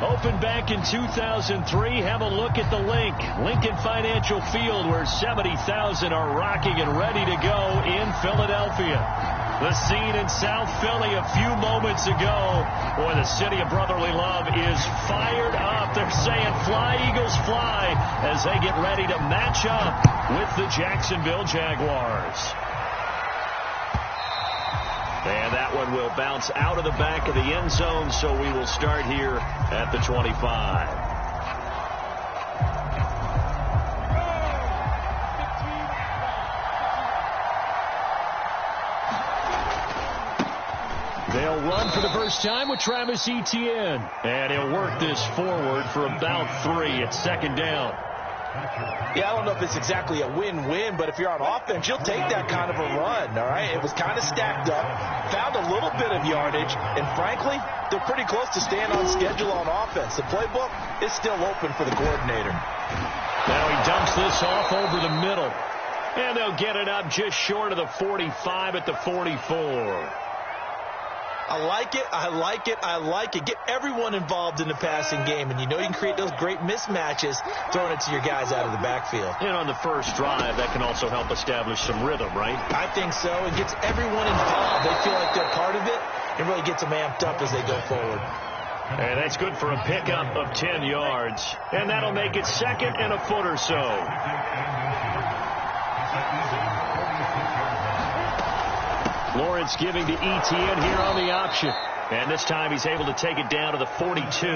Opened back in 2003. Have a look at the link. Lincoln Financial Field, where 70,000 are rocking and ready to go in Philadelphia. The scene in South Philly a few moments ago. Boy, the city of brotherly love is fired up. They're saying fly, Eagles, fly, as they get ready to match up with the Jacksonville Jaguars. And that one will bounce out of the back of the end zone, so we will start here at the 25. They'll run for the first time with Travis Etienne. And he'll work this forward for about 3. It's second down. Yeah, I don't know if it's exactly a win-win, but if you're on offense, you'll take that kind of a run, all right? It was kind of stacked up, found a little bit of yardage, and frankly, they're pretty close to staying on schedule on offense. The playbook is still open for the coordinator. Now he dumps this off over the middle, and they'll get it up just short of the 45 at the 44. I like it. I like it. I like it. Get everyone involved in the passing game, and you know you can create those great mismatches throwing it to your guys out of the backfield. And on the first drive, that can also help establish some rhythm, right? I think so. It gets everyone involved. They feel like they're part of it, and really gets them amped up as they go forward. And that's good for a pickup of 10 yards. And that'll make it second and a foot or so. Lawrence giving to Etienne here on the option. And this time he's able to take it down to the 42.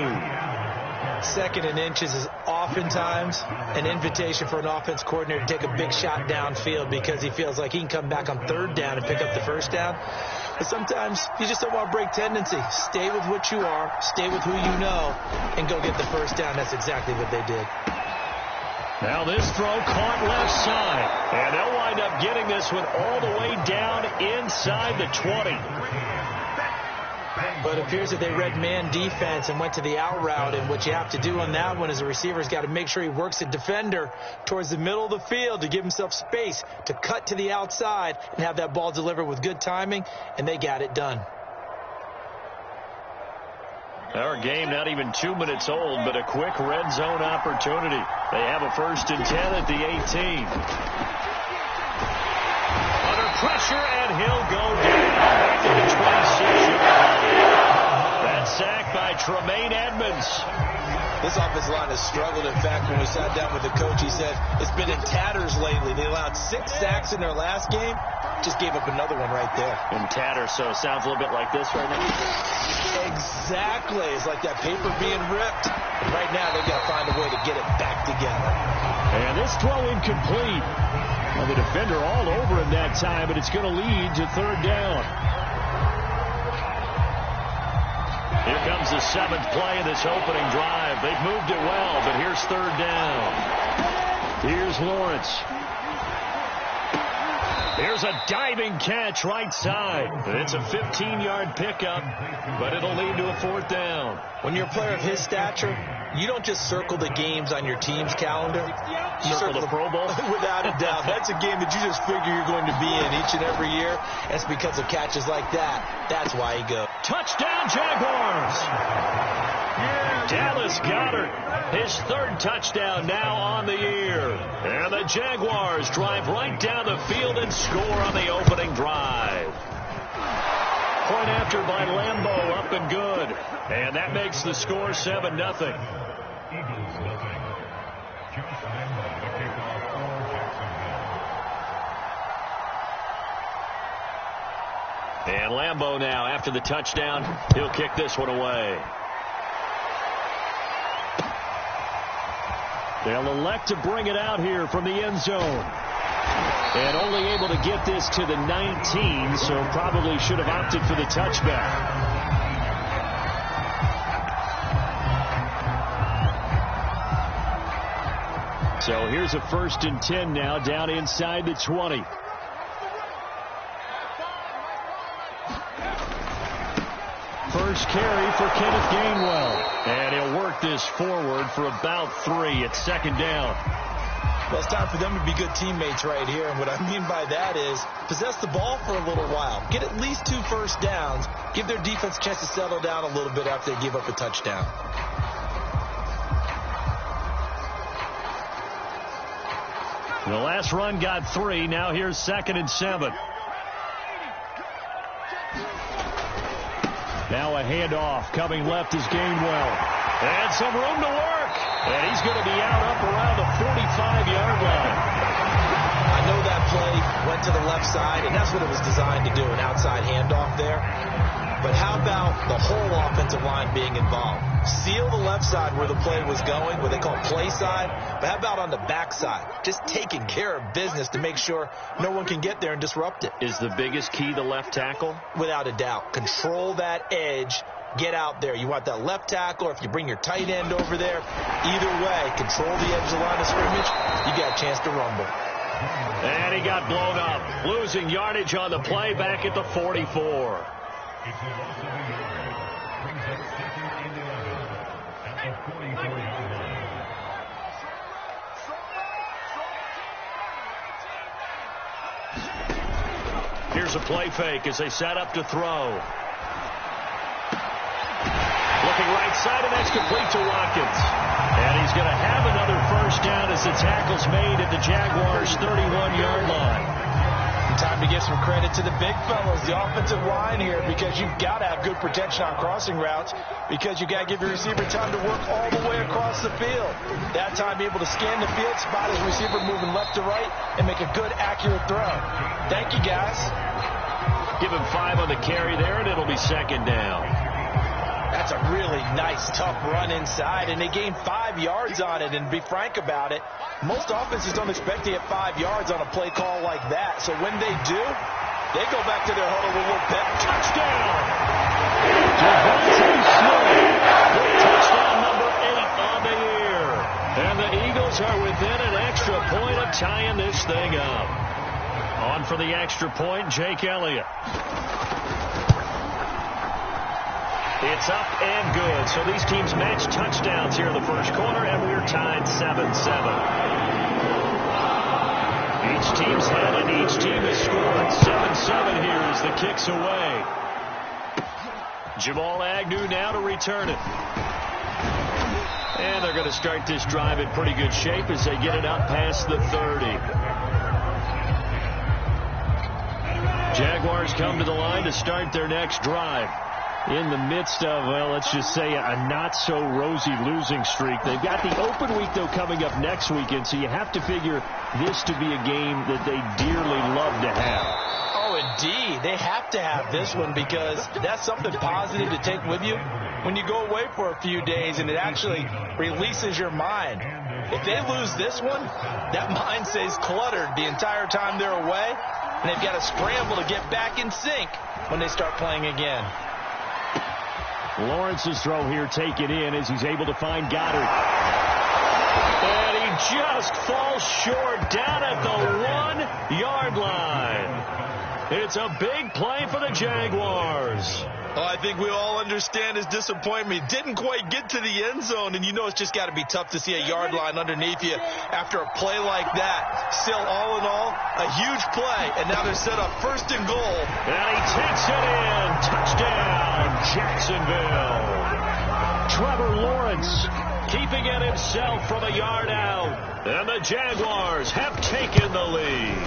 Second and inches is oftentimes an invitation for an offense coordinator to take a big shot downfield because he feels like he can come back on third down and pick up the first down. But sometimes you just don't want to break tendency. Stay with what you are, stay with who you know, and go get the first down. That's exactly what they did. Now this throw caught left side. And they'll wind up getting this one all the way down inside the 20. But it appears that they read man defense and went to the out route. And what you have to do on that one is the receiver's got to make sure he works the defender towards the middle of the field to give himself space to cut to the outside and have that ball delivered with good timing. And they got it done. Our game not even 2 minutes old, but a quick red zone opportunity. They have a 1st and 10 at the 18. Under pressure, and he'll go down back to the 26-yard line. That sack by Tremaine Edmonds. This offensive line has struggled. In fact, when we sat down with the coach, he said it's been in tatters lately. They allowed 6 sacks in their last game. Just gave up another one right there. In tatters, so it sounds a little bit like this right now. Exactly. It's like that paper being ripped. And right now, they've got to find a way to get it back together. And this throw incomplete. Well, the defender all over him that time, but it's going to lead to third down. Here comes the 7th play of this opening drive. They've moved it well, but here's third down. Here's Lawrence. Here's a diving catch right side. It's a 15-yard pickup, but it'll lead to a 4th down. When you're a player of his stature, you don't just circle the games on your team's calendar. You circle the Pro Bowl? Without a doubt. That's a game that you just figure you're going to be in each and every year. And it's because of catches like that. That's why he goes. Touchdown, Jaguars! Dallas Goedert, his 3rd touchdown now on the year. And the Jaguars drive right down the field and score on the opening drive. Point after by Lambeau, up and good. And that makes the score 7-0. And Lambeau now, after the touchdown, he'll kick this one away. They'll elect to bring it out here from the end zone. And only able to get this to the 19, so probably should have opted for the touchback. So here's a 1st and 10 now down inside the 20. First carry for Kenneth Gainwell. And he'll work this forward for about 3 at 2nd down. Well, it's time for them to be good teammates right here. And what I mean by that is possess the ball for a little while. Get at least 2 first downs. Give their defense a chance to settle down a little bit after they give up a touchdown. The last run got 3. Now here's 2nd and 7. Now a handoff. Coming left is Gainwell. And some room to work. And he's going to be out up around the 45-yard line. I know that play went to the left side, and that's what it was designed to do, an outside handoff there. But how about the whole offensive line being involved? Seal the left side where the play was going, what they call play side. But how about on the back side? Just taking care of business to make sure no one can get there and disrupt it. Is the biggest key the left tackle? Without a doubt. Control that edge. Get out there. You want that left tackle, or if you bring your tight end over there, either way, control the edge of the line of scrimmage, you got a chance to rumble. And he got blown up. Losing yardage on the play back at the 44. Here's a play fake as they set up to throw. Looking right side, and that's complete to Watkins. And he's going to have another first down as the tackle's made at the Jaguars' 31-yard line. Time to give some credit to the big fellows, the offensive line here, because you've got to have good protection on crossing routes, because you got to give your receiver time to work all the way across the field. That time, be able to scan the field, spot his receiver moving left to right, and make a good, accurate throw. Thank you, guys. Give him 5 on the carry there, and it'll be 2nd down. That's a really nice, tough run inside, and they gained 5 yards on it. And to be frank about it, most offenses don't expect to get 5 yards on a play call like that. So when they do, they go back to their huddle with a little pep. Touchdown! Touchdown number 8 on the year. And the Eagles are within an extra point of tying this thing up. On for the extra point, Jake Elliott. It's up and good. So these teams match touchdowns here in the first quarter, and we're tied 7-7. Each team's had it. Each team has scored. 7-7 here as the kick's away. Jamal Agnew now to return it. And they're going to start this drive in pretty good shape as they get it up past the 30. Jaguars come to the line to start their next drive. In the midst of, well, let's just say a not-so-rosy losing streak. They've got the open week, though, coming up next weekend, so you have to figure this to be a game that they dearly love to have. Oh, indeed. They have to have this one because that's something positive to take with you when you go away for a few days, and it actually releases your mind. If they lose this one, that mind stays cluttered the entire time they're away, and they've got to scramble to get back in sync when they start playing again. Lawrence's throw here taken in as he's able to find Goddard. And he just falls short down at the 1-yard line. It's a big play for the Jaguars. Well, I think we all understand his disappointment. Didn't quite get to the end zone, and you know it's just got to be tough to see a yard line underneath you after a play like that. Still, all in all, a huge play, and now they're set up 1st and goal. And he takes it in. Touchdown, Jacksonville. Trevor Lawrence keeping it himself from a yard out, and the Jaguars have taken the lead.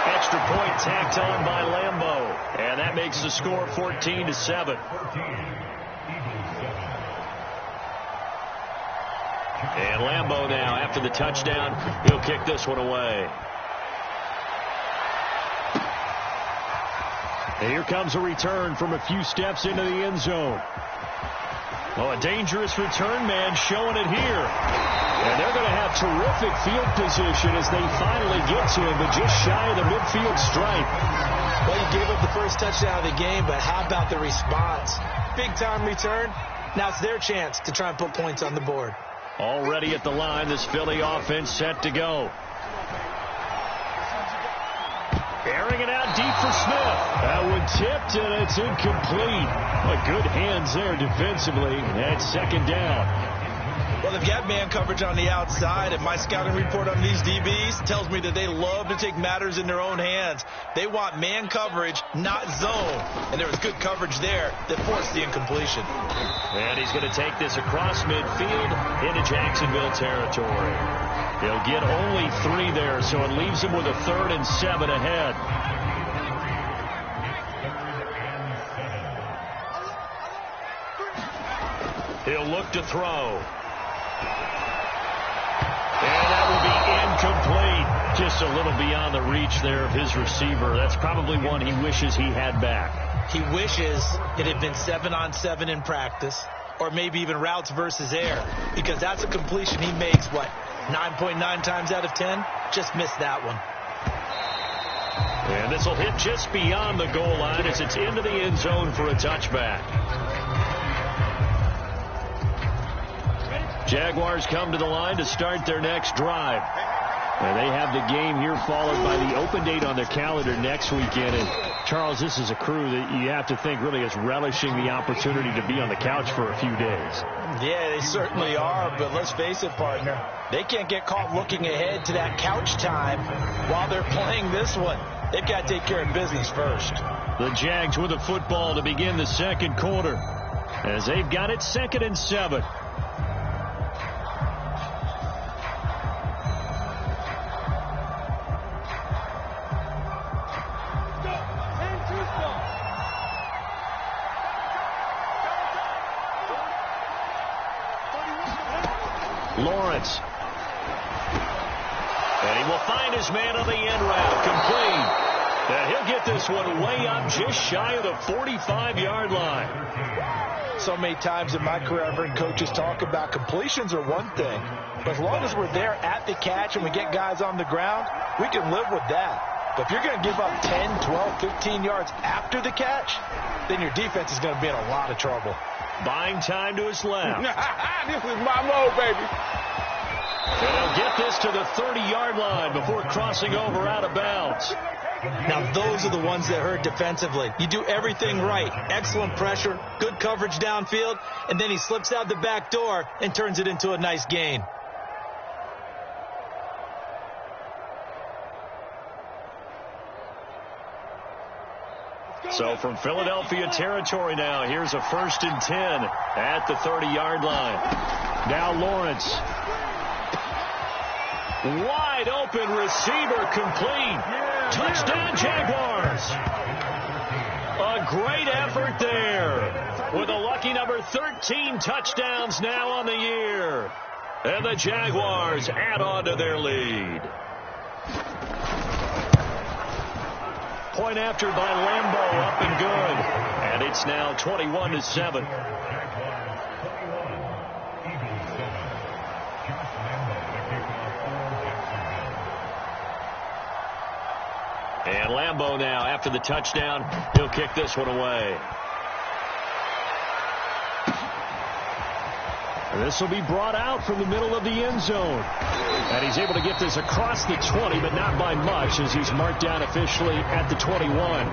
Extra point tacked on by Lambeau, and that makes the score 14-7. And Lambeau now, after the touchdown, he'll kick this one away. And here comes a return from a few steps into the end zone. Oh, a dangerous return man showing it here. And they're going to have terrific field position as they finally get to him, but just shy of the midfield stripe. Well, you gave up the first touchdown of the game, but how about the response? Big-time return. Now it's their chance to try and put points on the board. Already at the line, this Philly offense set to go. Airing it out deep for Smith. That one tipped, and it's incomplete. But good hands there defensively. That's 2nd down. Well, they've got man coverage on the outside, and my scouting report on these DBs tells me that they love to take matters in their own hands. They want man coverage, not zone. And there was good coverage there that forced the incompletion. And he's going to take this across midfield into Jacksonville territory. He'll get only 3 there, so it leaves him with a 3rd and 7 ahead. He'll look to throw. And that will be incomplete. Just a little beyond the reach there of his receiver. That's probably one he wishes he had back. He wishes it had been 7-on-7 in practice, or maybe even routes versus air, because that's a completion he makes, 9.9 times out of 10? Just missed that one. And this will hit just beyond the goal line as it's into the end zone for a touchback. Jaguars come to the line to start their next drive. And they have the game here followed by the open date on their calendar next weekend. And Charles, this is a crew that you have to think really is relishing the opportunity to be on the couch for a few days. Yeah, they certainly are, but let's face it, partner. They can't get caught looking ahead to that couch time while they're playing this one. They've got to take care of business first. The Jags with the football to begin the second quarter as they've got it 2nd and 7. Lawrence. And he will find his man on the end route. Complete. And he'll get this one way up just shy of the 45-yard line. So many times in my career, I've heard coaches talk about completions are one thing. But as long as we're there at the catch and we get guys on the ground, we can live with that. But if you're going to give up 10, 12, 15 yards after the catch, then your defense is going to be in a lot of trouble. Buying time to his left. This is my mode, baby. And he'll get this to the 30-yard line before crossing over out of bounds. Now, those are the ones that hurt defensively. You do everything right. Excellent pressure, good coverage downfield, and then he slips out the back door and turns it into a nice gain. So from Philadelphia territory now, here's a 1st and 10 at the 30-yard line. Now Lawrence. Wide open receiver complete. Touchdown Jaguars. A great effort there with a lucky number 13 touchdowns now on the year. And the Jaguars add on to their lead. Point after by Lambeau, up and good. And it's now 21-7. And Lambeau now, after the touchdown, he'll kick this one away. And this will be brought out from the middle of the end zone. And he's able to get this across the 20, but not by much, as he's marked down officially at the 21.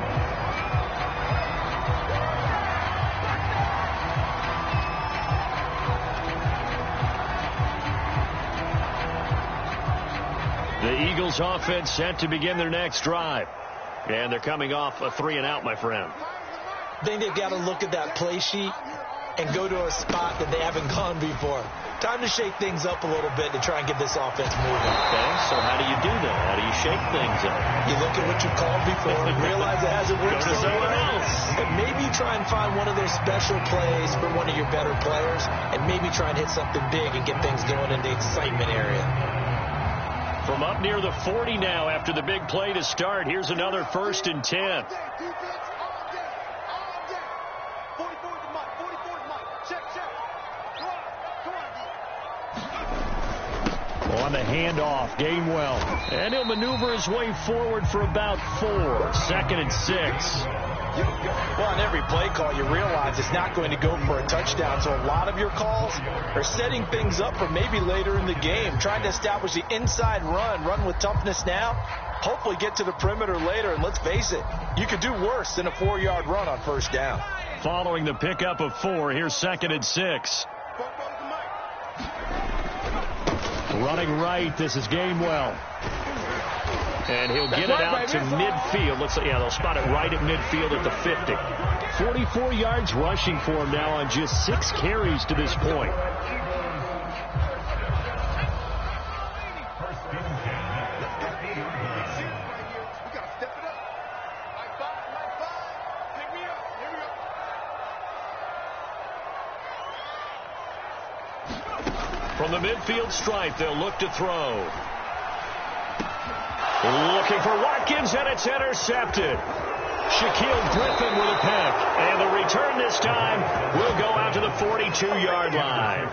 The Eagles offense set to begin their next drive. And they're coming off a 3-and-out, my friend. I think they've got to look at that play sheet and go to a spot that they haven't gone before. Time to shake things up a little bit to try and get this offense moving. Okay, so how do you do that? How do you shake things up? You look at what you called before and realize it hasn't worked somewhere else. But maybe try and find one of those special plays for one of your better players, and maybe try and hit something big and get things going in the excitement area. From up near the 40 now after the big play to start, here's another 1st and 10. On the handoff, Gainwell. And he'll maneuver his way forward for about 4. 2nd and 6. Well, on every play call, you realize it's not going to go for a touchdown. So a lot of your calls are setting things up for maybe later in the game, trying to establish the inside run with toughness now, hopefully get to the perimeter later. And let's face it, you could do worse than a 4-yard run on 1st down. Following the pickup of 4, here's 2nd and 6. Running right, this is Gainwell. And he'll get it out to midfield. Looks like, yeah, they'll spot it right at midfield at the 50. 44 yards rushing for him now on just 6 carries to this point. From the midfield stripe, they'll look to throw. Looking for Watkins, and it's intercepted. Shaquille Griffin with a pick. And the return this time will go out to the 42-yard line.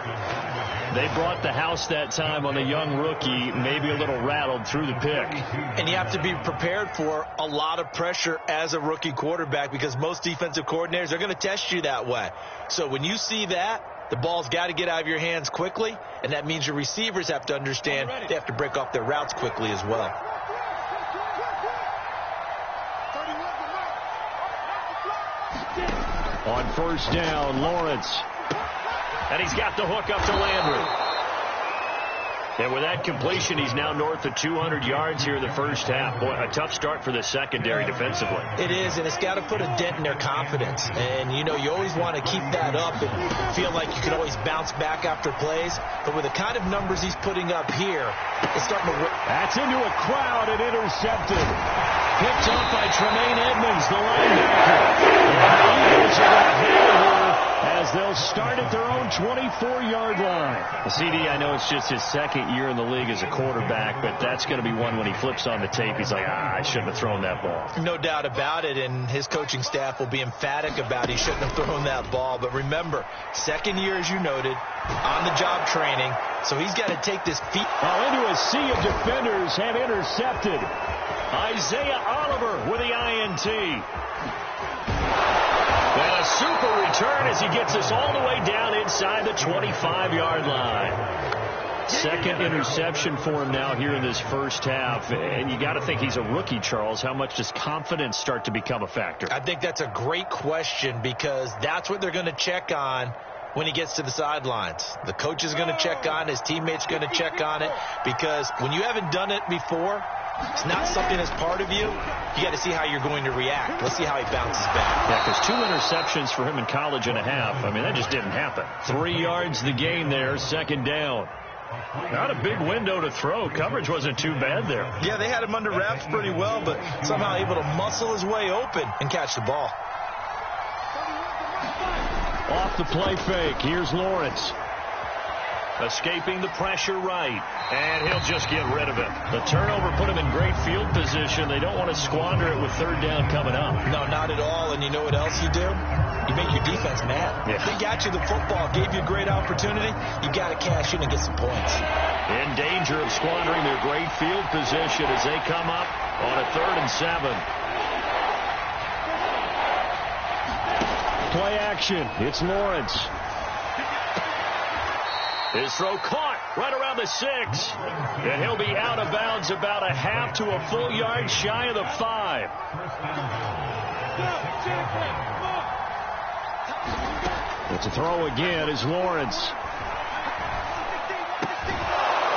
They brought the house that time on the young rookie, maybe a little rattled through the pick. And you have to be prepared for a lot of pressure as a rookie quarterback because most defensive coordinators are going to test you that way. So when you see that, the ball's got to get out of your hands quickly, and that means your receivers have to understand they have to break off their routes quickly as well. On first down, Lawrence. And he's got the hook up to Landry. And with that completion, he's now north of 200 yards here in the first half. Boy, a tough start for the secondary defensively. It is, and it's got to put a dent in their confidence. And, you know, you always want to keep that up and feel like you can always bounce back after plays. But with the kind of numbers he's putting up here, it's starting to... That's into a crowd and intercepted. Picked up by Tremaine Edmonds, the linebacker. And the Eagles are going to handle her as they'll start at their own 24-yard line. CD, I know it's just his second year in the league as a quarterback, but that's going to be one when he flips on the tape. He's like, I shouldn't have thrown that ball. No doubt about it, and his coaching staff will be emphatic about he shouldn't have thrown that ball. But remember, second year, as you noted, on-the-job training, so he's got to take this feet. Into a sea of defenders have intercepted. Isaiah Oliver with the INT. And a super return as he gets us all the way down inside the 25-yard line. Second interception for him now here in this first half. And you got to think he's a rookie, Charles. How much does confidence start to become a factor? I think that's a great question because that's what they're going to check on when he gets to the sidelines. The coach is going to check on it. His teammates going to check on it because when you haven't done it before, it's not something that's part of you. You got to see how you're going to react. Let's see how he bounces back. Yeah, because 2 interceptions for him in college and a half. I mean, that just didn't happen. 3 yards the gain there, second down. Not a big window to throw. Coverage wasn't too bad there. Yeah, they had him under wraps pretty well, but somehow able to muscle his way open and catch the ball. Off the play fake. Here's Lawrence. Escaping the pressure right. And he'll just get rid of it. The turnover put him in great field position. They don't want to squander it with third down coming up. No, not at all. And you know what else you do? You make your defense mad. Yeah. They got you the football, gave you a great opportunity. You got to cash in and get some points. In danger of squandering their great field position as they come up on a 3rd and 7. Play action. It's Lawrence. His throw caught right around the 6. And he'll be out of bounds about a half to a full yard shy of the 5. It's a throw again as Lawrence.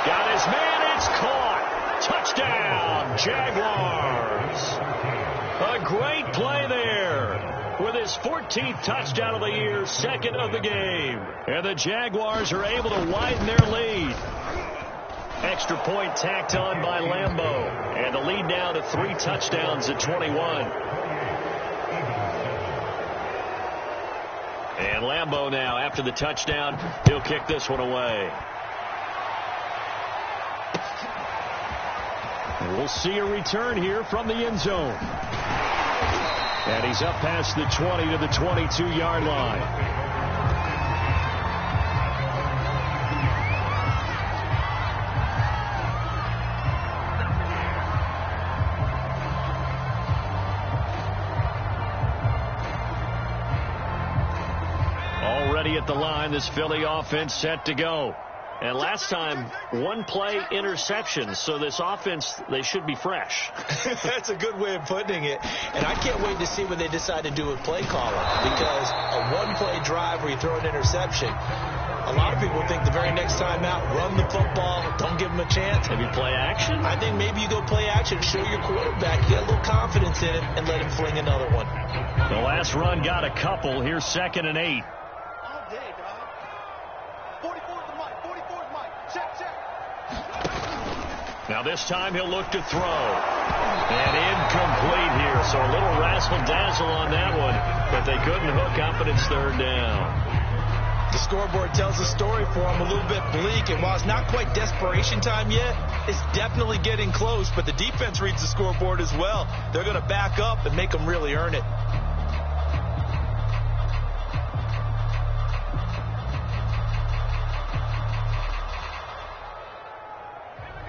Got his man. It's caught. Touchdown, Jaguars. A great play there. With his 14th touchdown of the year, second of the game. And the Jaguars are able to widen their lead. Extra point tacked on by Lambeau. And the lead now to 3 touchdowns at 21. And Lambeau now, after the touchdown, he'll kick this one away. We'll see a return here from the end zone. And he's up past the 20 to the 22-yard line. Already at the line, this Philly offense set to go. And last time, 1 play interception. So this offense, they should be fresh. That's a good way of putting it. And I can't wait to see what they decide to do with play calling. Because a 1-play drive where you throw an interception, A lot of people think the very next time out, run the football, don't give him a chance. Maybe play action? I think maybe you go play action, show your quarterback, get a little confidence in it, and let him fling another one. The last run got a couple. Here's 2nd and 8. All day, dog. 44's the mic. 44's mic. Check. Now this time he'll look to throw. And incomplete here. So a little razzle-dazzle on that one. But they couldn't hook up, and it's 3rd down. The scoreboard tells the story for him, a little bit bleak, and while it's not quite desperation time yet, it's definitely getting close, but the defense reads the scoreboard as well. They're going to back up and make them really earn it.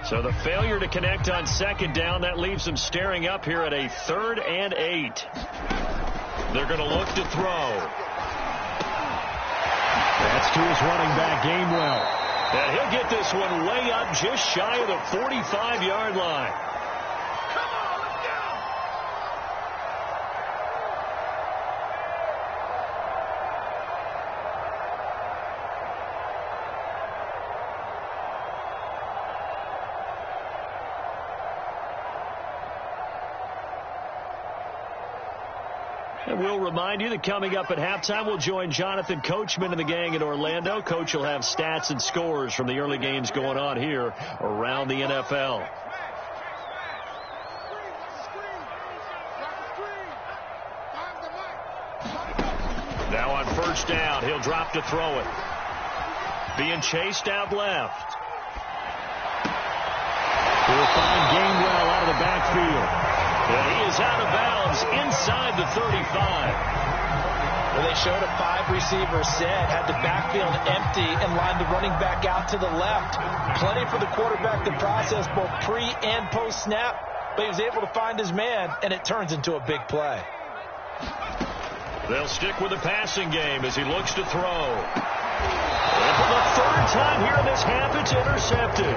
So the failure to connect on 2nd down, that leaves them staring up here at a 3rd and 8. They're going to look to throw. That's to his running back, Gainwell. And he'll get this one way up just shy of the 45-yard line. Come on, let's go. And we'll remind you that coming up at halftime, we'll join Jonathan Coachman and the gang in Orlando. Coach will have stats and scores from the early games going on here around the NFL. Now on 1st down, he'll drop to throw it. Being chased out left. He'll find Gainwell out of the backfield. And he is out of bounds inside the 35. Well, they showed a 5-receiver set, had the backfield empty, and lined the running back out to the left. Plenty for the quarterback to process both pre and post-snap, but he was able to find his man, and it turns into a big play. They'll stick with the passing game as he looks to throw. And for the 3rd time here in this half, it's intercepted.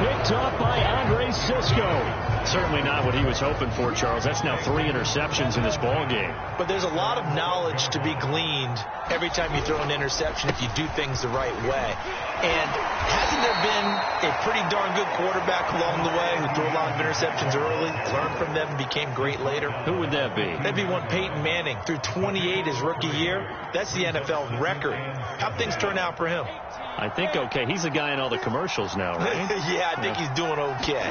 Picked off by Andre Sisco. Certainly not what he was hoping for, Charles. That's now 3 interceptions in this ball game. But there's a lot of knowledge to be gleaned every time you throw an interception if you do things the right way. And hasn't there been a pretty darn good quarterback along the way who threw a lot of interceptions early, learned from them, and became great later? Who would that be? That'd be one Peyton Manning. Threw 28 his rookie year. That's the NFL record. How'd things turn out for him? I think okay. He's the guy in all the commercials now, right? Yeah, I think he's doing okay.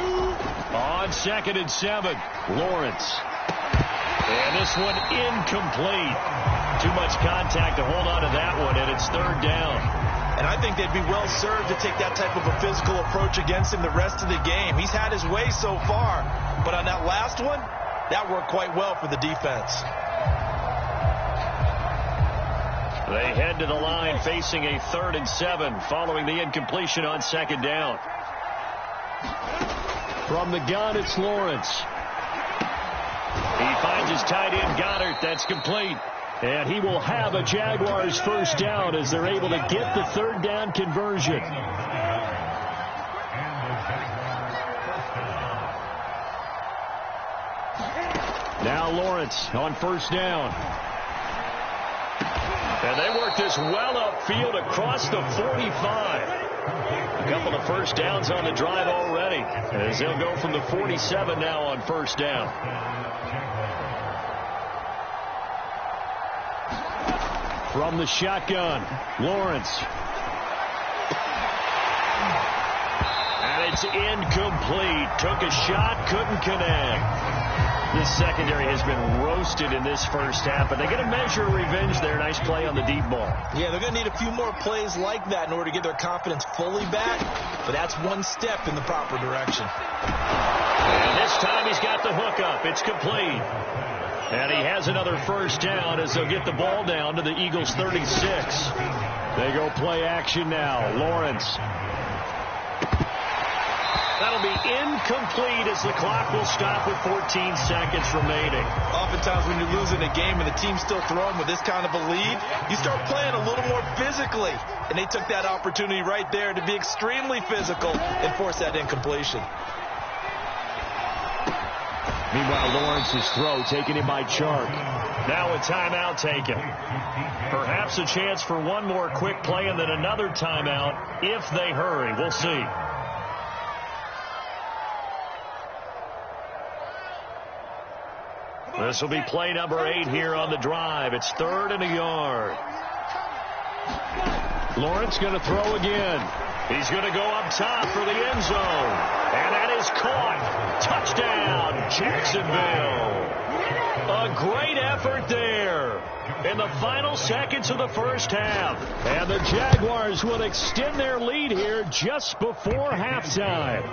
On 2nd and 7, Lawrence. And this one incomplete. Too much contact to hold on to that one, and it's 3rd down. And I think they'd be well served to take that type of a physical approach against him the rest of the game. He's had his way so far, but on that last one, that worked quite well for the defense. They head to the line facing a 3rd and 7 following the incompletion on 2nd down. From the gun, it's Lawrence. He finds his tight end, Goddard. That's complete. And he will have a Jaguars 1st down as they're able to get the 3rd down conversion. Now Lawrence on 1st down. And they work this well upfield across the 45. A couple of 1st downs on the drive already, as they'll go from the 47 now on 1st down. From the shotgun, Lawrence. And it's incomplete. Took a shot, couldn't connect. This secondary has been roasted in this 1st half, but they get a measure of revenge there. Nice play on the deep ball. Yeah, they're going to need a few more plays like that in order to get their confidence fully back, but that's one step in the proper direction. And this time he's got the hook up. It's complete. And he has another 1st down as they'll get the ball down to the Eagles' 36. They go play action now. Lawrence. That'll be incomplete as the clock will stop with 14 seconds remaining. Oftentimes when you're losing a game and the team's still throwing with this kind of a lead, you start playing a little more physically. And they took that opportunity right there to be extremely physical and force that incompletion. Meanwhile, Lawrence's throw taken in by Chark. Now a timeout taken. Perhaps a chance for one more quick play and then another timeout if they hurry. We'll see. This will be play number 8 here on the drive. It's 3rd and a yard. Lawrence going to throw again. He's going to go up top for the end zone. And that is caught. Touchdown, Jacksonville. A great effort there in the final seconds of the first half. And the Jaguars will extend their lead here just before halftime.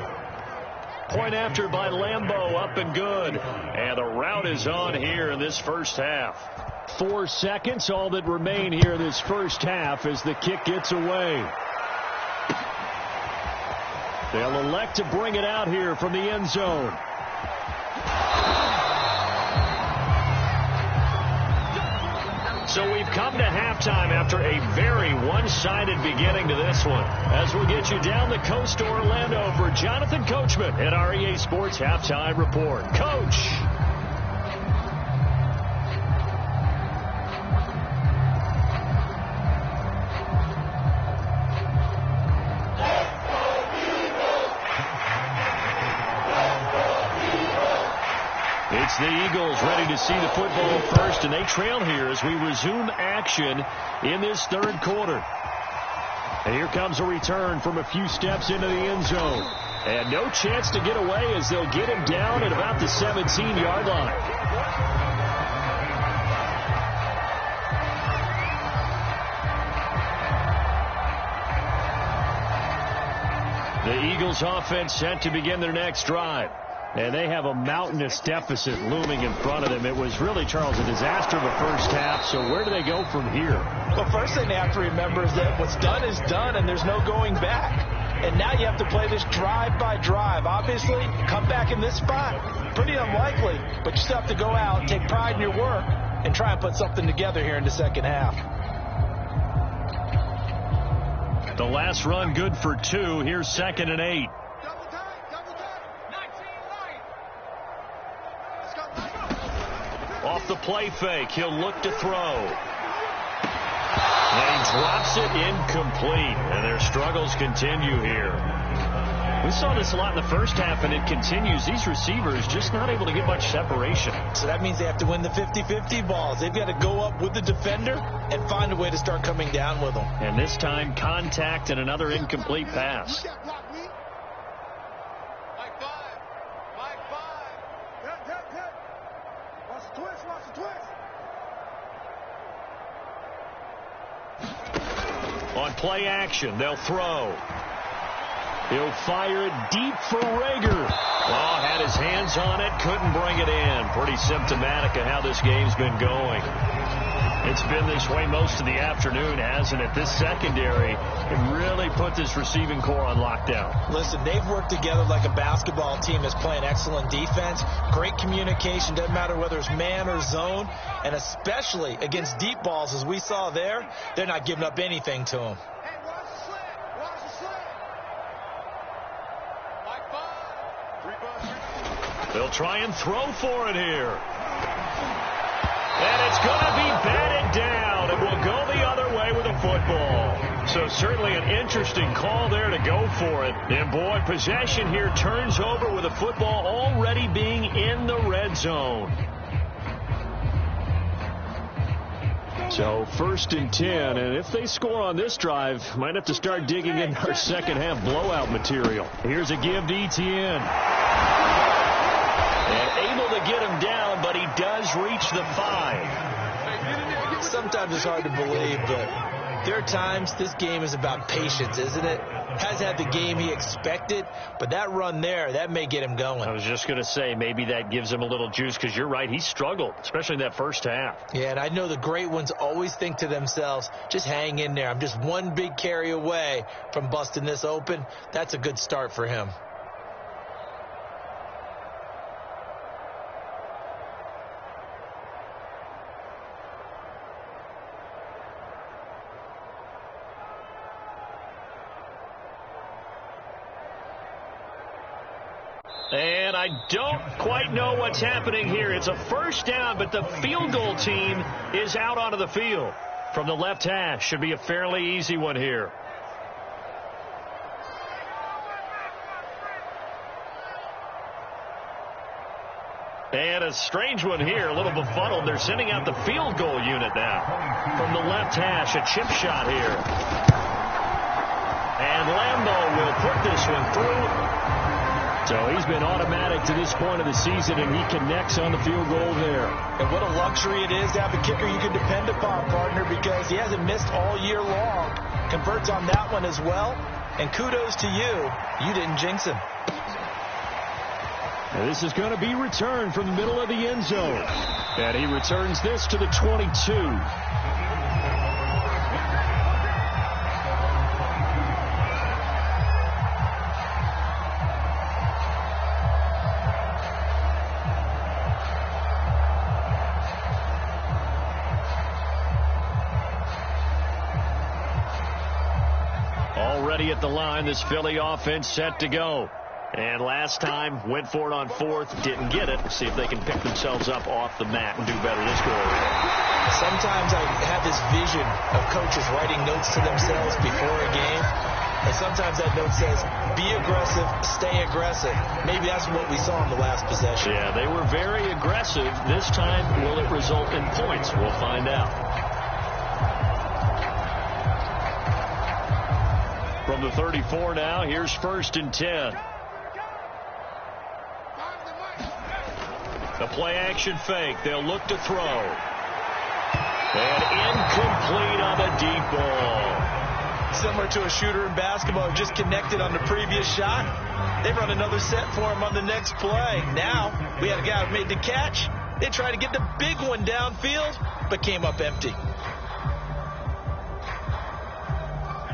Point after by Lambeau, up and good. And the route is on here in this first half. 4 seconds, all that remain here in this first half as the kick gets away. They'll elect to bring it out here from the end zone. So we've come to halftime after a very one-sided beginning to this one. As we'll get you down the coast to Orlando for Jonathan Coachman at our EA Sports Halftime Report. Coach. It's the Eagles ready to see the football first, and they trail here as we resume action in this third quarter. And here comes a return from a few steps into the end zone. And no chance to get away as they'll get him down at about the 17-yard line. The Eagles offense set to begin their next drive. And they have a mountainous deficit looming in front of them. It was really, Charles, a disaster the first half. So where do they go from here? Well, first thing they have to remember is that what's done is done, and there's no going back. And now you have to play this drive by drive. Obviously, come back in this spot. Pretty unlikely, but you still have to go out, take pride in your work, and try and put something together here in the second half. The last run good for 2. Here's 2nd and 8. Off the play fake, he'll look to throw. And he drops it incomplete. And their struggles continue here. We saw this a lot in the first half, and it continues. These receivers just not able to get much separation. So that means they have to win the 50-50 balls. They've got to go up with the defender and find a way to start coming down with them. And this time, contact and another incomplete pass. On play action, they'll throw. He'll fire it deep for Rager. Oh, had his hands on it, couldn't bring it in. Pretty symptomatic of how this game's been going. It's been this way most of the afternoon, hasn't it? This secondary can really put this receiving core on lockdown. Listen, they've worked together like a basketball team that's playing excellent defense. Great communication, doesn't matter whether it's man or zone. And especially against deep balls, as we saw there, they're not giving up anything to them. They'll try and throw for it here. And it's going to be batted down, and will go the other way with a football. So certainly an interesting call there to go for it. And boy, possession here turns over with the football already being in the red zone. So 1st and 10, and if they score on this drive, might have to start digging in our second half blowout material. Here's a give to Etienne. And able to get him down, but he does reach the 5. Sometimes it's hard to believe, but there are times this game is about patience, isn't it? Has had the game he expected, but that run there, that may get him going. I was just going to say, maybe that gives him a little juice, because you're right, he struggled, especially in that first half. Yeah, and I know the great ones always think to themselves, just hang in there. I'm just one big carry away from busting this open. That's a good start for him. And I I don't quite know what's happening here. It's a first down, but the field goal team is out onto the field. From the left hash, should be a fairly easy one here. And a strange one here, a little befuddled. They're sending out the field goal unit now. From the left hash, a chip shot here. And Lambeau will put this one through. So he's been automatic to this point of the season, and he connects on the field goal there. And what a luxury it is to have a kicker you can depend upon, partner, because he hasn't missed all year long. Converts on that one as well. And kudos to you. You didn't jinx him. And this is going to be returned from the middle of the end zone. And he returns this to the 22. Already at the line, this Philly offense set to go. And last time, went for it on fourth, didn't get it. See if they can pick themselves up off the mat and do better this go around. Sometimes I have this vision of coaches writing notes to themselves before a game. And sometimes that note says, be aggressive, stay aggressive. Maybe that's what we saw in the last possession. Yeah, they were very aggressive. This time, will it result in points? We'll find out. From the 34 now, here's 1st and 10. The play-action fake. They'll look to throw. And incomplete on the deep ball. Similar to a shooter in basketball who just connected on the previous shot. They run another set for him on the next play. Now, we had a guy who made the catch. They tried to get the big one downfield, but came up empty.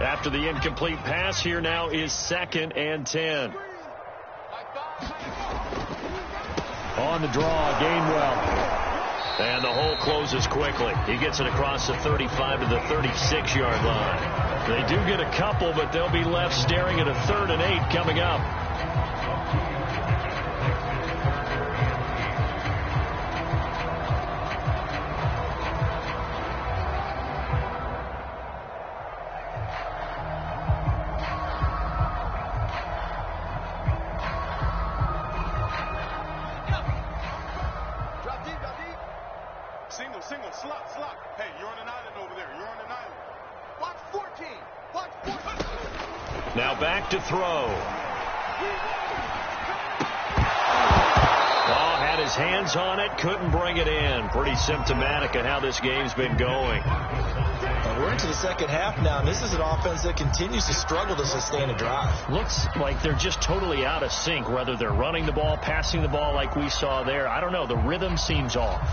After the incomplete pass, here now is 2nd and 10. On the draw, Gainwell. And the hole closes quickly. He gets it across the 35 to the 36-yard line. They do get a couple, but they'll be left staring at a 3rd and 8 coming up. Single, slot. Hey, you're on an island over there. You're on an island. Box 14. Box 14. Now back to throw. Ball had his hands on it, couldn't bring it in. Pretty symptomatic of how this game's been going. We're into the second half now, and this is an offense that continues to struggle to sustain a drive. Looks like they're just totally out of sync, whether they're running the ball, passing the ball like we saw there. I don't know. The rhythm seems off.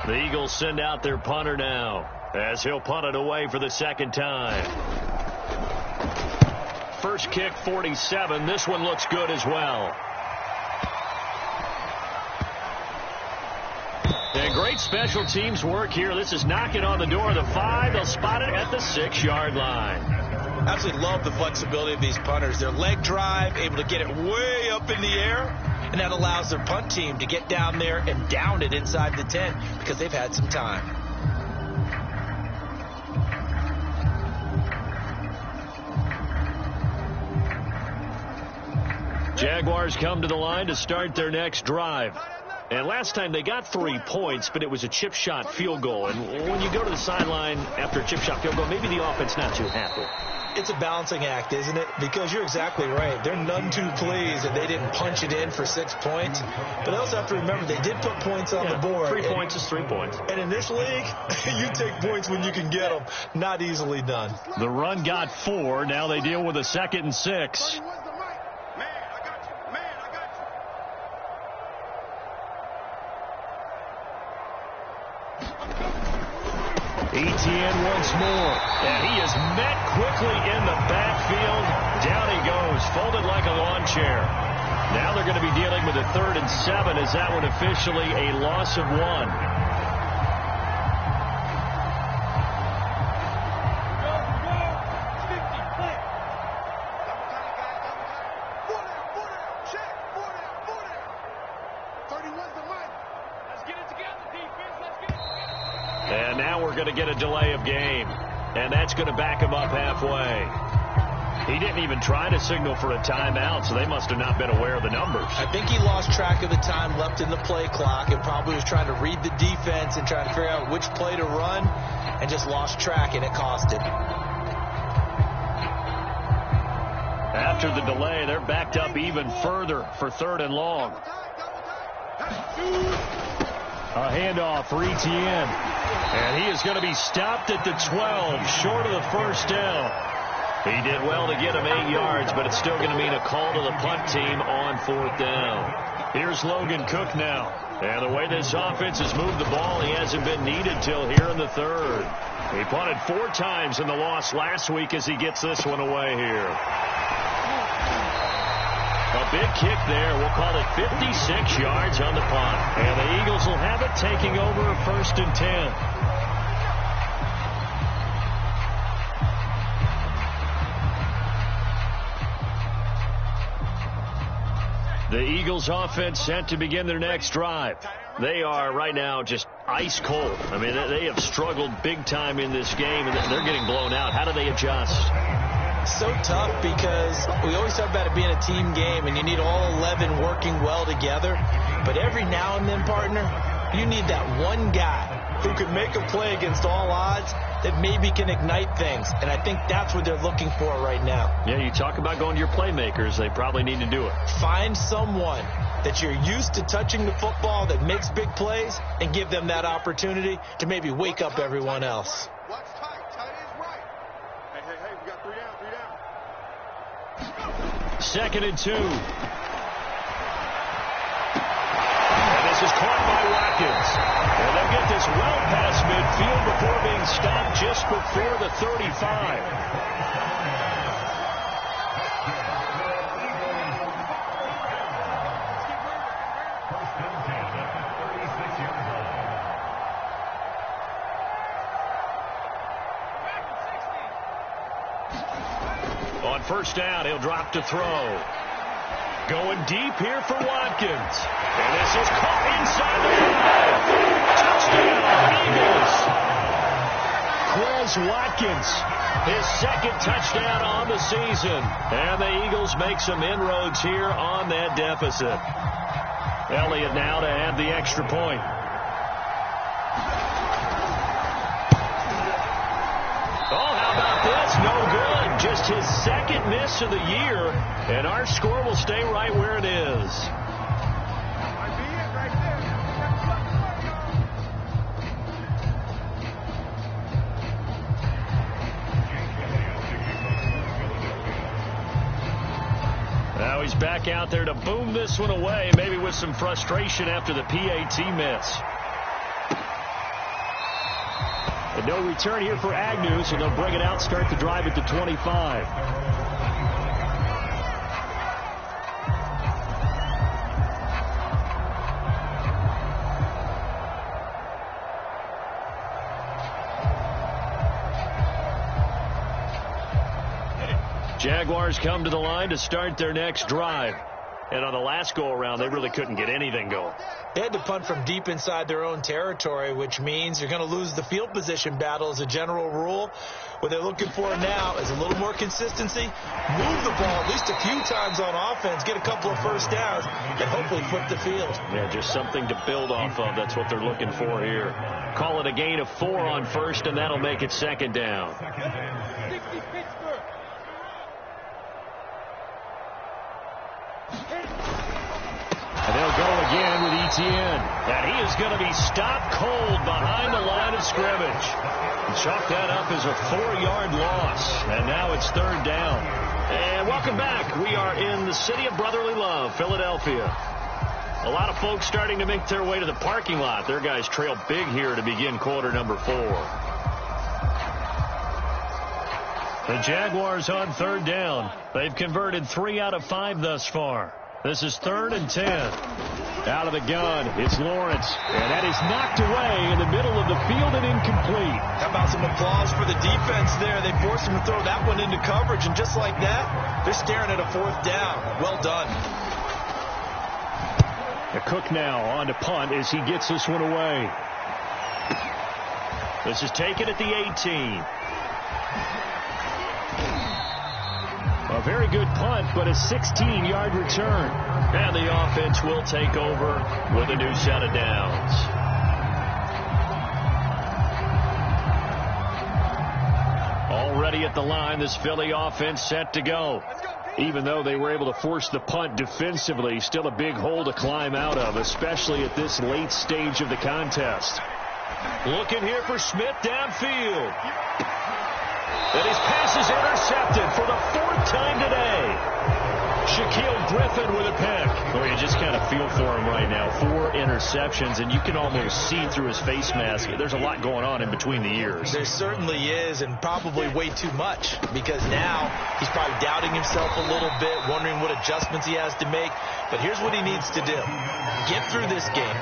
The Eagles send out their punter now, as he'll punt it away for the second time. First kick, 47. This one looks good as well. And great special teams work here. This is knocking on the door of the 5. They'll spot it at the 6-yard line. Absolutely love the flexibility of these punters. Their leg drive, able to get it way up in the air. And that allows their punt team to get down there and down it inside the 10 because they've had some time. Jaguars come to the line to start their next drive. And last time they got 3 points, but it was a chip shot field goal. And when you go to the sideline after a chip shot field goal, maybe the offense not too happy. It's a balancing act, isn't it? Because you're exactly right. They're none too pleased that they didn't punch it in for 6 points. But I also have to remember they did put points on the board. 3 points is 3 points. And in this league, you take points when you can get them. Not easily done. The run got 4. Now they deal with a 2nd and 6. Etienne once more. And he is met quickly in the backfield. Down he goes, folded like a lawn chair. Now they're going to be dealing with a 3rd and 7. Is that one officially a loss of 1? now we're going to get a delay of game. And that's going to back him up halfway. He didn't even try to signal for a timeout, so they must have not been aware of the numbers. I think he lost track of the time left in the play clock and probably was trying to read the defense and trying to figure out which play to run and just lost track, and it cost him. After the delay, they're backed up even further for 3rd and long. A handoff for Etienne. And he is going to be stopped at the 12, short of the first down. He did well to get him 8 yards, but it's still going to mean a call to the punt team on 4th down. Here's Logan Cook now. And the way this offense has moved the ball, he hasn't been needed till here in the 3rd. He punted 4 times in the loss last week as he gets this one away here. A big kick there. We'll call it 56 yards on the punt. And the Eagles will have it, taking over 1st and 10. The Eagles offense set to begin their next drive. They are right now just ice cold. I mean, they have struggled big time in this game, and they're getting blown out. How do they adjust? So tough because we always talk about it being a team game, and you need all 11 working well together. But every now and then, partner, you need that one guy who can make a play against all odds that maybe can ignite things. And I think that's what they're looking for right now. Yeah, you talk about going to your playmakers. They probably need to do it. Find someone that you're used to touching the football that makes big plays and give them that opportunity to maybe wake up everyone else. Watch tight. Tight is right. Hey, we got 3 down. 2nd and 2. And this is caught by Watkins. And they'll get this well past midfield before being stopped just before the 35. On 1st down, he'll drop to throw. Going deep here for Watkins. And this is caught inside the 5. Touchdown, Eagles. Quez Watkins, his 2nd touchdown on the season. And the Eagles make some inroads here on that deficit. Elliott now to add the extra point. Oh, how about this? No good. Just his 2nd miss of the year, and our score will stay right where it is. Now he's back out there to boom this one away, maybe with some frustration after the PAT miss. And no return here for Agnew, so they'll bring it out, start the drive at the 25. Jaguars come to the line to start their next drive. And on the last go-around, they really couldn't get anything going. They had to punt from deep inside their own territory, which means you're going to lose the field position battle as a general rule. What they're looking for now is a little more consistency, move the ball at least a few times on offense, get a couple of 1st downs, and hopefully flip the field. Yeah, just something to build off of. That's what they're looking for here. Call it a gain of 4 on 1st, and that'll make it 2nd down. And they'll go again with Etienne. And he is going to be stopped cold behind the line of scrimmage. And chalk that up as a 4-yard loss. And now it's 3rd down. And welcome back. We are in the city of brotherly love, Philadelphia. A lot of folks starting to make their way to the parking lot. Their guys trail big here to begin quarter number 4. The Jaguars on 3rd down. They've converted 3 out of 5 thus far. This is 3rd and 10. Out of the gun, it's Lawrence. And that is knocked away in the middle of the field and incomplete. How about some applause for the defense there? They forced him to throw that one into coverage, and just like that, they're staring at a 4th down. Well done. The Cook now on to punt as he gets this one away. This is taken at the 18. A very good punt, but a 16-yard return. And the offense will take over with a new set of downs. Already at the line, this Philly offense set to go. Even though they were able to force the punt defensively, still a big hole to climb out of, especially at this late stage of the contest. Looking here for Smith downfield. And his pass is intercepted for the 4th time today. Shaquille Griffin with a pick. Well, you just kind of feel for him right now. 4 interceptions, and you can almost see through his face mask. There's a lot going on in between the ears. There certainly is, and probably way too much, because now he's probably doubting himself a little bit, wondering what adjustments he has to make. But here's what he needs to do. Get through this game.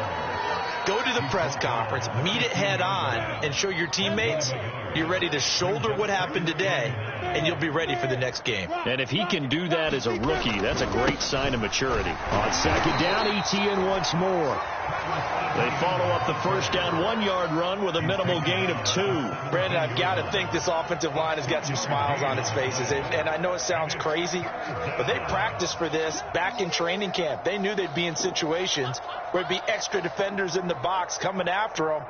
Go to the press conference, meet it head on, and show your teammates you're ready to shoulder what happened today, and you'll be ready for the next game. And if he can do that as a rookie, that's a great sign of maturity. On 2nd down, ETN once more. They follow up the first down 1-yard run with a minimal gain of 2. Brandon, I've got to think this offensive line has got some smiles on its faces. And I know it sounds crazy, but they practiced for this back in training camp. They knew they'd be in situations where there'd be extra defenders in the box coming after them,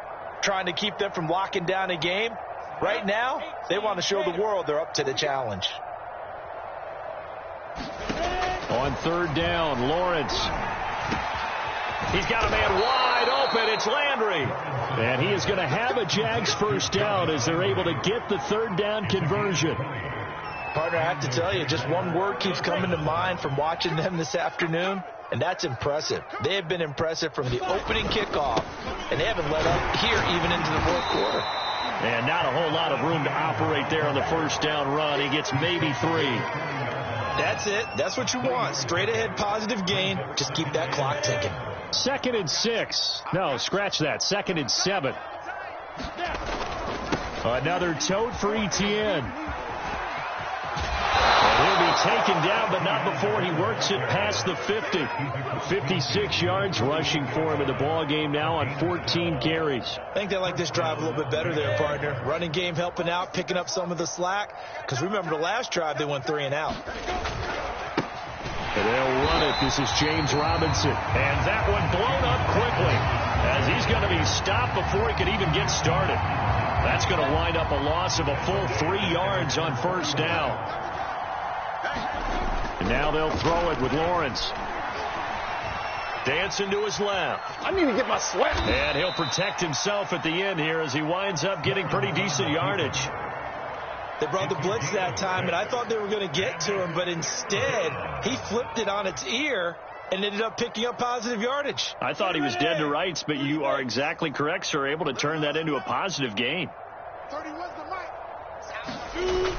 trying to keep them from locking down a game. Right now, they want to show the world they're up to the challenge. On 3rd down, Lawrence. He's got a man wide open. It's Landry. And he is going to have a Jags first down as they're able to get the 3rd down conversion. Partner, I have to tell you, just one word keeps coming to mind from watching them this afternoon, and that's impressive. They have been impressive from the opening kickoff, and they haven't let up here even into the 4th quarter. And not a whole lot of room to operate there on the first down run. He gets maybe 3. That's it. That's what you want. Straight ahead positive gain. Just keep that clock ticking. 2nd and 6. No, scratch that. 2nd and 7. Another tote for ETN. And he'll be taken down, but not before he works it past the 50. 56 yards rushing for him in the ball game now on 14 carries. I think they like this drive a little bit better there, partner. Running game helping out, picking up some of the slack. Because remember the last drive, they went 3 and out. And they'll run it. This is James Robinson. And that one blown up quickly as he's going to be stopped before he could even get started. That's going to wind up a loss of a full 3 yards on first down. And now they'll throw it with Lawrence. Dancing to his left. I need to get my sweat. And he'll protect himself at the end here as he winds up getting pretty decent yardage. They brought the blitz that time, and I thought they were going to get to him, but instead, he flipped it on its ear and ended up picking up positive yardage. I thought he was dead to rights, but you are exactly correct, sir. Able to turn that into a positive gain. 30, where's the mic?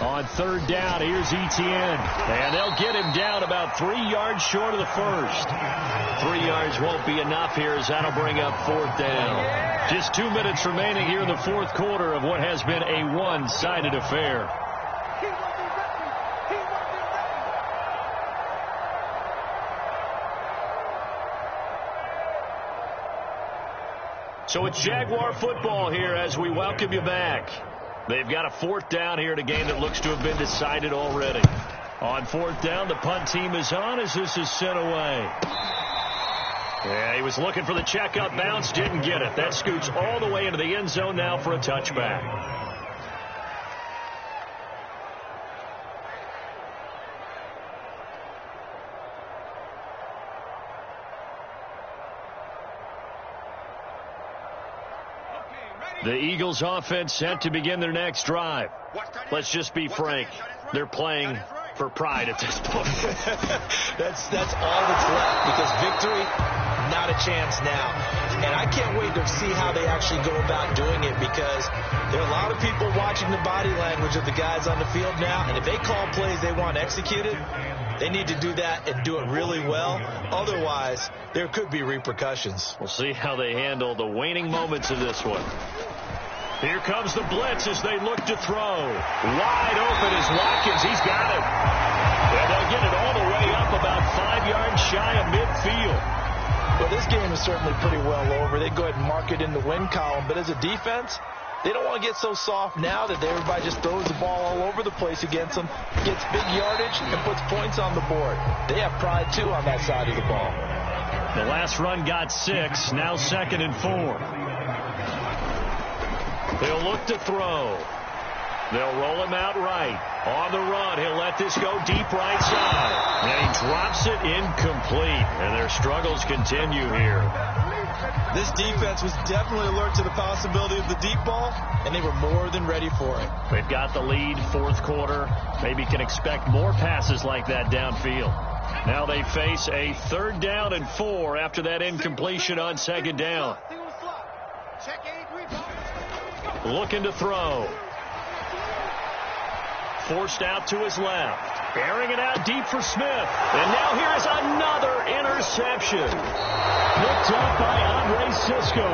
On 3rd down, here's ETN. And they'll get him down about 3 yards short of the first. 3 yards won't be enough here as that'll bring up 4th down. Just 2 minutes remaining here in the 4th quarter of what has been a one-sided affair. So it's Jaguar football here as we welcome you back. They've got a 4th down here in a game that looks to have been decided already. On 4th down, the punt team is on as this is sent away. Yeah, he was looking for the checkup bounce, didn't get it. That scoots all the way into the end zone now for a touchback. The Eagles offense set to begin their next drive. Let's just be frank. They're playing for pride at this point. That's all that's left, because victory, not a chance now. And I can't wait to see how they actually go about doing it, because there are a lot of people watching the body language of the guys on the field now, and if they call plays they want executed, they need to do that and do it really well. Otherwise, there could be repercussions. We'll see how they handle the waning moments of this one. Here comes the blitz as they look to throw. Wide open is Watkins. He's got it. And they'll get it all the way up about 5 yards shy of midfield. Well, this game is certainly pretty well over. They go ahead and mark it in the win column. But as a defense, they don't want to get so soft now that everybody just throws the ball all over the place against them, gets big yardage, and puts points on the board. They have pride, too, on that side of the ball. The last run got 6, now 2nd and 4. They'll look to throw. They'll roll him out right. On the run, he'll let this go deep right side. And he drops it incomplete. And their struggles continue here. This defense was definitely alert to the possibility of the deep ball, and they were more than ready for it. They've got the lead, 4th quarter. Maybe can expect more passes like that downfield. Now they face a 3rd down and 4 after that incompletion on 2nd down. Looking to throw. Forced out to his left. Bearing it out deep for Smith. And now here is another interception. Picked up by Andre Sisco.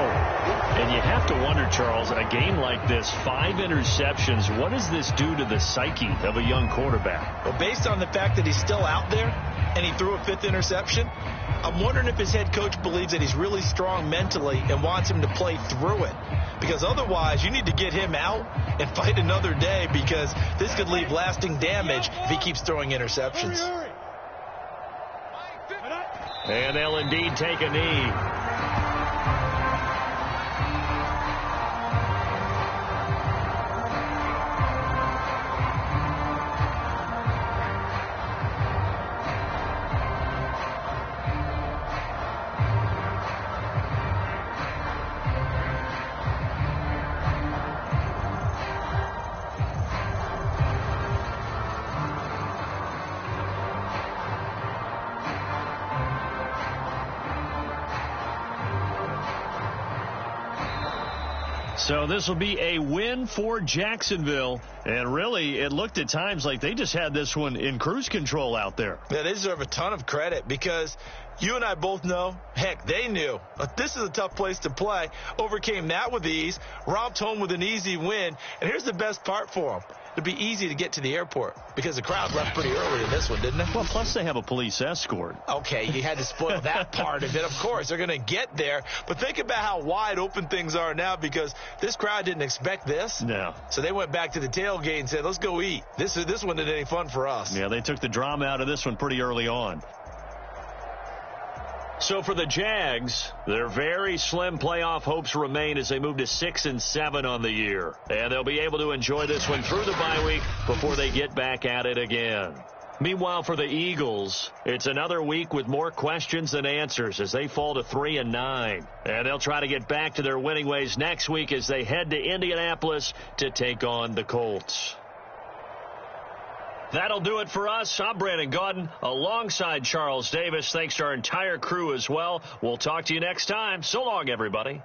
And you have to wonder, Charles, a game like this, 5 interceptions, what does this do to the psyche of a young quarterback? Well, based on the fact that he's still out there and he threw a 5th interception, I'm wondering if his head coach believes that he's really strong mentally and wants him to play through it. Because otherwise, you need to get him out and fight another day, because this could leave lasting damage if he keeps throwing interceptions. And they'll indeed take a knee. So this will be a win for Jacksonville. And really, it looked at times like they just had this one in cruise control out there. Yeah, they deserve a ton of credit, because you and I both know, heck, they knew, this is a tough place to play. Overcame that with ease, romped home with an easy win. And here's the best part for them. It'd be easy to get to the airport, because the crowd left pretty early in this one, didn't it? Well, plus they have a police escort. Okay, you had to spoil that part of it. Of course, they're going to get there. But think about how wide open things are now, because this crowd didn't expect this. No. So they went back to the tailgate and said, let's go eat. This one isn't any fun for us. Yeah, they took the drama out of this one pretty early on. So for the Jags, their very slim playoff hopes remain as they move to 6-7 on the year. And they'll be able to enjoy this one through the bye week before they get back at it again. Meanwhile, for the Eagles, it's another week with more questions than answers as they fall to 3-9. And they'll try to get back to their winning ways next week as they head to Indianapolis to take on the Colts. That'll do it for us. I'm Brandon Gaudin alongside Charles Davis. Thanks to our entire crew as well. We'll talk to you next time. So long, everybody.